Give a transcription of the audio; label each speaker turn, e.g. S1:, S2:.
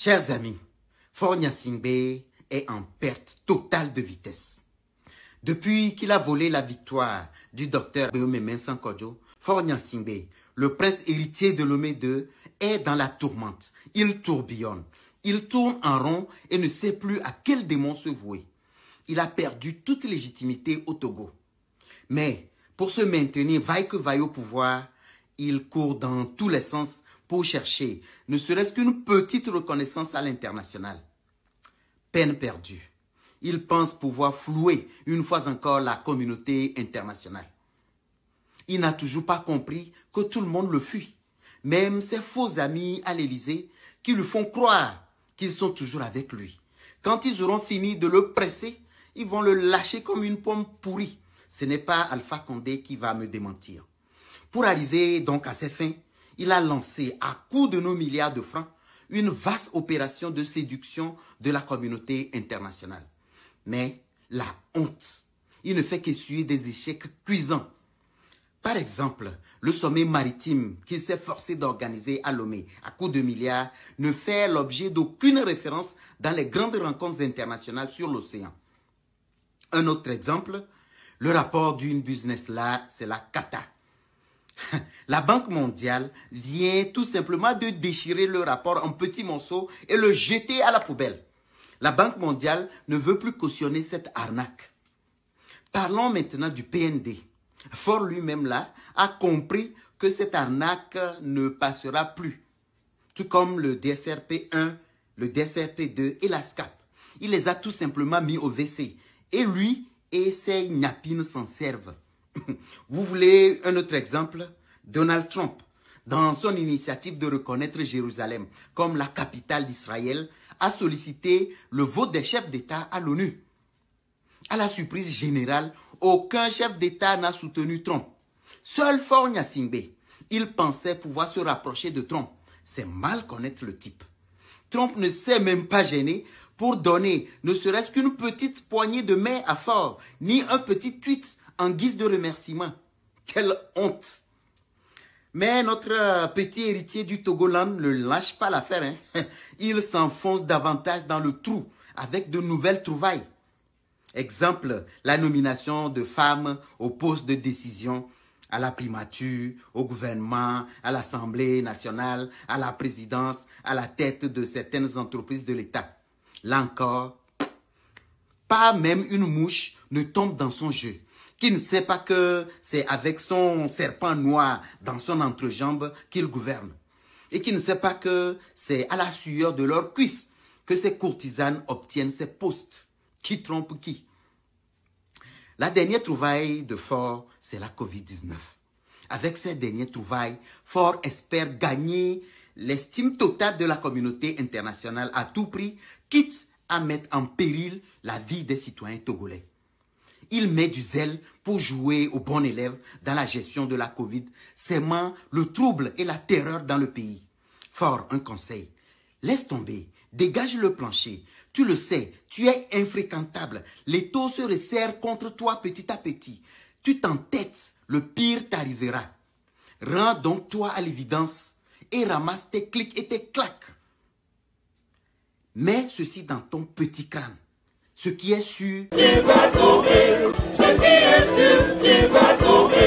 S1: Chers amis, Faure Gnassingbé est en perte totale de vitesse. Depuis qu'il a volé la victoire du docteur Béomé Sankodjo, Faure Gnassingbé, le prince héritier de Lomé II, est dans la tourmente. Il tourbillonne, il tourne en rond et ne sait plus à quel démon se vouer. Il a perdu toute légitimité au Togo. Mais pour se maintenir vaille que vaille au pouvoir, il court dans tous les sens pour chercher ne serait-ce qu'une petite reconnaissance à l'international. Peine perdue. Il pense pouvoir flouer une fois encore la communauté internationale. Il n'a toujours pas compris que tout le monde le fuit. Même ses faux amis à l'Élysée qui lui font croire qu'ils sont toujours avec lui. Quand ils auront fini de le presser, ils vont le lâcher comme une pomme pourrie. Ce n'est pas Alpha Condé qui va me démentir. Pour arriver donc à ses fins, il a lancé à coups de nos milliards de francs une vaste opération de séduction de la communauté internationale. Mais la honte, il ne fait qu'essuyer des échecs cuisants. Par exemple, le sommet maritime qu'il s'est forcé d'organiser à Lomé à coups de milliards ne fait l'objet d'aucune référence dans les grandes rencontres internationales sur l'océan. Un autre exemple, le rapport d'une business là, c'est la cata. La Banque mondiale vient tout simplement de déchirer le rapport en petits morceaux et le jeter à la poubelle. La Banque mondiale ne veut plus cautionner cette arnaque. Parlons maintenant du PND. Faure lui-même là a compris que cette arnaque ne passera plus. Tout comme le DSRP1, le DSRP2 et la SCAP. Il les a tout simplement mis au WC. Et lui et ses gnapines s'en servent. Vous voulez un autre exemple? Donald Trump, dans son initiative de reconnaître Jérusalem comme la capitale d'Israël, a sollicité le vote des chefs d'État à l'ONU. À la surprise générale, aucun chef d'État n'a soutenu Trump. Seul Faure Gnassingbé, il pensait pouvoir se rapprocher de Trump. C'est mal connaître le type. Trump ne s'est même pas gêné pour donner ne serait-ce qu'une petite poignée de main à Faure, ni un petit tweet en guise de remerciement. Quelle honte! Mais notre petit héritier du Togoland ne lâche pas l'affaire. Hein? Il s'enfonce davantage dans le trou avec de nouvelles trouvailles. Exemple, la nomination de femmes aux postes de décision à la primature, au gouvernement, à l'Assemblée nationale, à la présidence, à la tête de certaines entreprises de l'État. Là encore, pas même une mouche ne tombe dans son jeu. Qui ne sait pas que c'est avec son serpent noir dans son entrejambe qu'il gouverne. Et qui ne sait pas que c'est à la sueur de leurs cuisses que ces courtisanes obtiennent ces postes. Qui trompe qui? La dernière trouvaille de Faure, c'est la Covid-19. Avec ces dernières trouvailles, Faure espère gagner l'estime totale de la communauté internationale à tout prix, quitte à mettre en péril la vie des citoyens togolais. Il met du zèle pour jouer au bon élève dans la gestion de la Covid, sèmant le trouble et la terreur dans le pays. Faure, un conseil. Laisse tomber, dégage le plancher. Tu le sais, tu es infréquentable. Les taux se resserrent contre toi petit à petit. Tu t'entêtes, le pire t'arrivera. Rends donc toi à l'évidence et ramasse tes clics et tes claques. Mets ceci dans ton petit crâne. Ce qui est sûr,
S2: tu vas tomber. Ce qui est sûr, tu vas tomber.